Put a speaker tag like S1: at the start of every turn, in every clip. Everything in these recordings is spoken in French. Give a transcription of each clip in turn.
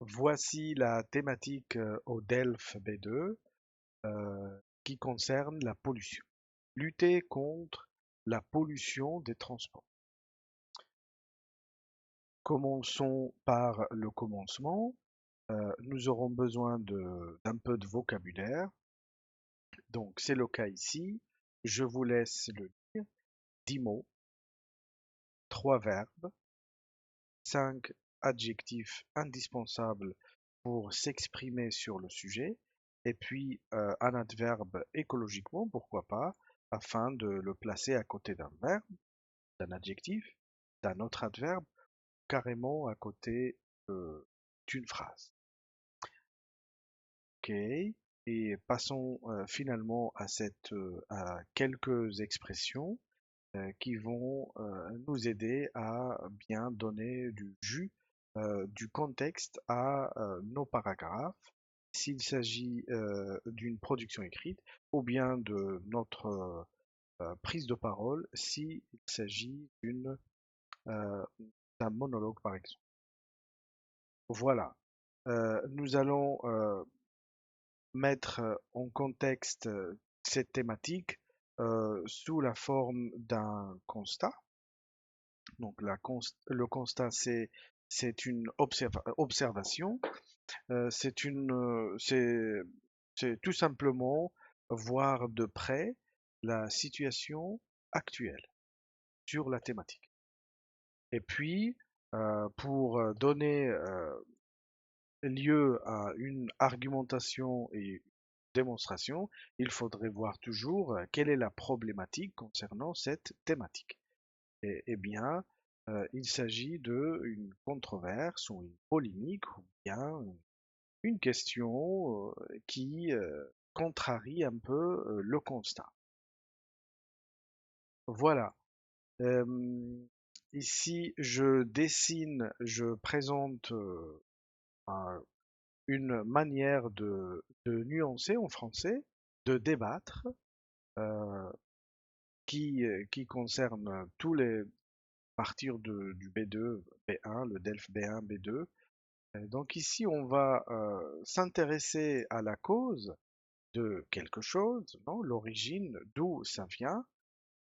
S1: Voici la thématique au DELF B2 qui concerne la pollution. Lutter contre la pollution des transports. Commençons par le commencement. Nous aurons besoin d'un peu de vocabulaire. Donc c'est le cas ici. Je vous laisse le lire. 10 mots, 3 verbes, 5 adjectifs indispensables pour s'exprimer sur le sujet, et puis un adverbe écologiquement, pourquoi pas, afin de le placer à côté d'un verbe, d'un adjectif, d'un autre adverbe, carrément à côté d'une phrase. Ok, et passons finalement à quelques expressions qui vont nous aider à bien donner du jus, du contexte à nos paragraphes, s'il s'agit d'une production écrite, ou bien de notre prise de parole, s'il s'agit euh, d'un monologue par exemple. Voilà. Nous allons mettre en contexte cette thématique sous la forme d'un constat. Donc le constat, c'est une observation, c'est tout simplement voir de près la situation actuelle sur la thématique. Et puis, pour donner lieu à une argumentation et une démonstration, il faudrait voir toujours quelle est la problématique concernant cette thématique. Eh bien, il s'agit d'une controverse ou une polémique ou bien une question qui contrarie un peu le constat. Voilà. Euh, Ici, je présente une manière de nuancer en français, de débattre, euh, qui concerne tous les partir du B2, B1, le DELF B1, B2. Donc ici, on va s'intéresser à la cause de quelque chose, non, l'origine, d'où ça vient,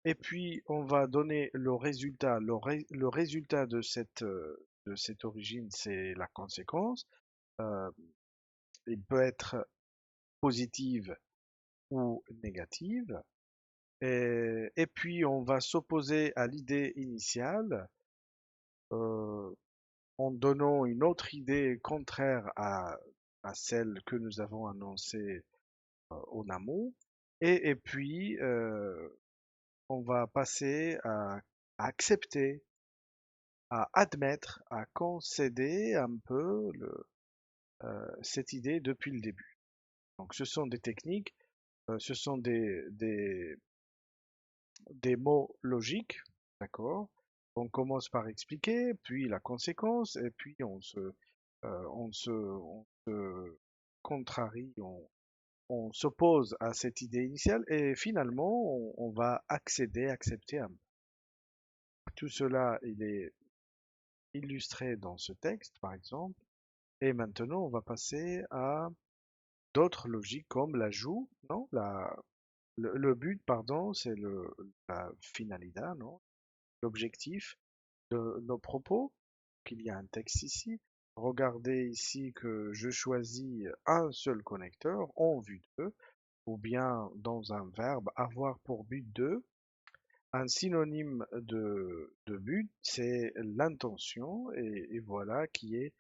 S1: et puis on va donner le résultat. Le résultat de cette origine, c'est la conséquence. Euh, il peut être positive ou négative. Et puis on va s'opposer à l'idée initiale euh, en donnant une autre idée contraire à celle que nous avons annoncée en amont. Et puis, on va passer à accepter, à admettre, à concéder un peu cette idée depuis le début. Donc, ce sont des techniques, ce sont des mots logiques, d'accord? On commence par expliquer, puis la conséquence, et puis on se contrarie, on s'oppose à cette idée initiale, et finalement, on va accepter un peu. Tout cela, il est illustré dans ce texte, par exemple, et maintenant, on va passer à d'autres logiques comme l'ajout, non? Le but, pardon, c'est la finalidad, non? L'objectif de nos propos, qu'il y a un texte ici. Regardez ici que je choisis un seul connecteur en vue de, ou bien dans un verbe avoir pour but de. Un synonyme de but, c'est l'intention, et voilà qui est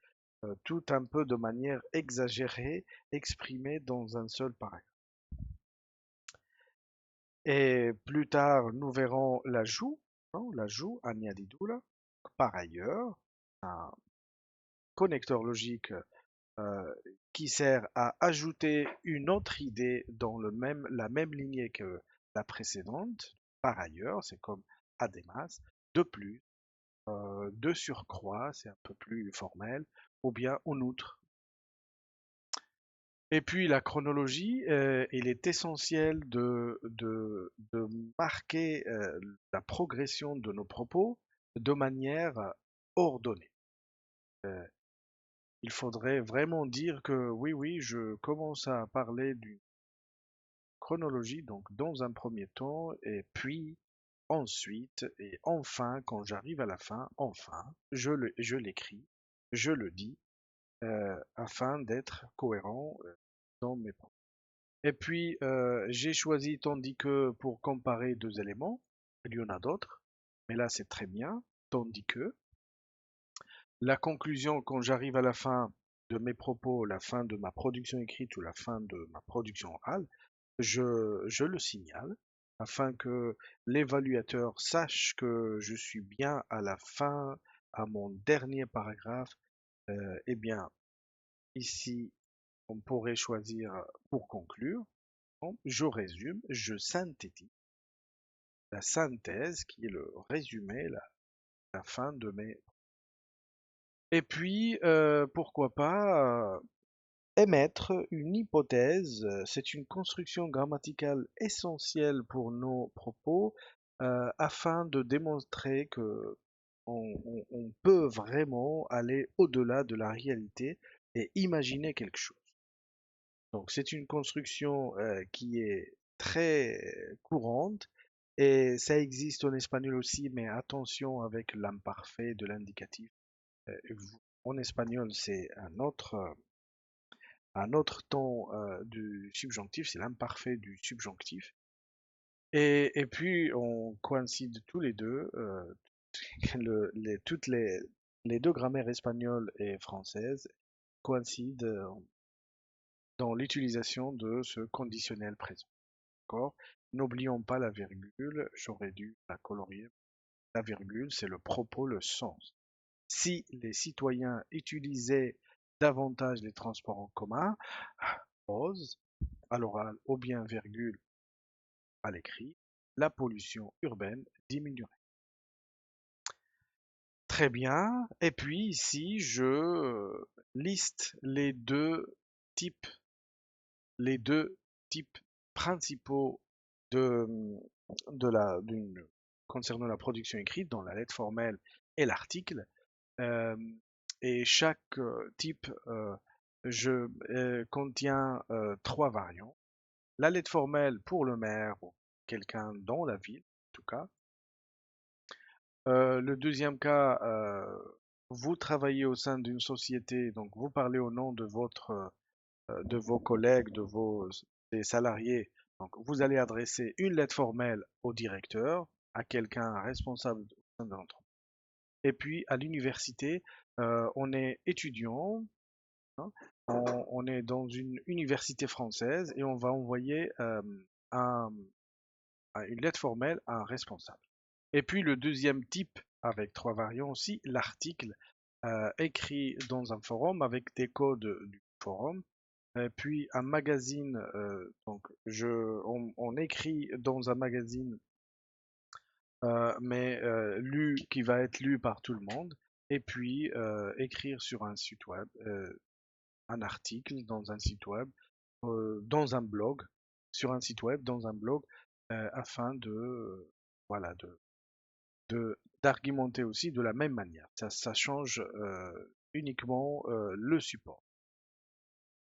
S1: tout un peu de manière exagérée exprimée dans un seul paragraphe. Et plus tard, nous verrons l'ajout, non, l'ajout, añadidura, par ailleurs, un connecteur logique euh, qui sert à ajouter une autre idée dans la même lignée que la précédente. Par ailleurs, c'est comme además, de plus, de surcroît, c'est un peu plus formel, ou bien en outre. Et puis la chronologie, il est essentiel de marquer la progression de nos propos de manière ordonnée. Euh, il faudrait vraiment dire que oui, oui, je commence à parler d'une chronologie, donc dans un premier temps, et puis ensuite, et enfin, quand j'arrive à la fin, enfin, je l'écris, je le dis, afin d'être cohérent dans mes propos. Et puis, j'ai choisi, tandis que pour comparer deux éléments, il y en a d'autres, mais là c'est très bien, tandis que la conclusion, quand j'arrive à la fin de mes propos, la fin de ma production écrite ou la fin de ma production orale, je le signale afin que l'évaluateur sache que je suis bien à la fin, à mon dernier paragraphe. Eh bien, ici, on pourrait choisir pour conclure. Bon, je résume, je synthétise la synthèse qui est le résumé, la fin de mes. Et puis, pourquoi pas émettre une hypothèse, c'est une construction grammaticale essentielle pour nos propos afin de démontrer que on peut vraiment aller au-delà de la réalité et imaginer quelque chose. Donc c'est une construction qui est très courante et ça existe en espagnol aussi, mais attention avec l'imparfait de l'indicatif. En espagnol, c'est un autre ton du subjonctif, c'est l'imparfait du subjonctif. Et puis, on coïncide tous les deux, toutes les deux grammaires espagnoles et françaises coïncident dans l'utilisation de ce conditionnel présent. D'accord? N'oublions pas la virgule, j'aurais dû la colorier. La virgule, c'est le propos, le sens. Si les citoyens utilisaient davantage les transports en commun, pause, à l'oral ou bien virgule à l'écrit, la pollution urbaine diminuerait. Très bien. Et puis ici, je liste types, les deux types principaux de, concernant la production écrite, dans la lettre formelle et l'article. Euh, et chaque type contient trois variants. La lettre formelle pour le maire ou quelqu'un dans la ville, en tout cas. Le deuxième cas, vous travaillez au sein d'une société, donc vous parlez au nom de vos collègues, des salariés. Donc vous allez adresser une lettre formelle au directeur, à quelqu'un responsable au sein de l'entreprise. Et puis à l'université, on est étudiant, hein, on est dans une université française et on va envoyer un, une lettre formelle à un responsable. Et puis le deuxième type, avec trois variants aussi, l'article écrit dans un forum avec des codes du forum. Et puis un magazine, on écrit dans un magazine, mais qui va être lu par tout le monde. Et puis écrire sur un site web, un article dans un site web, dans un blog, sur un site web, dans un blog, afin voilà, d'argumenter aussi de la même manière. Ça change uniquement le support.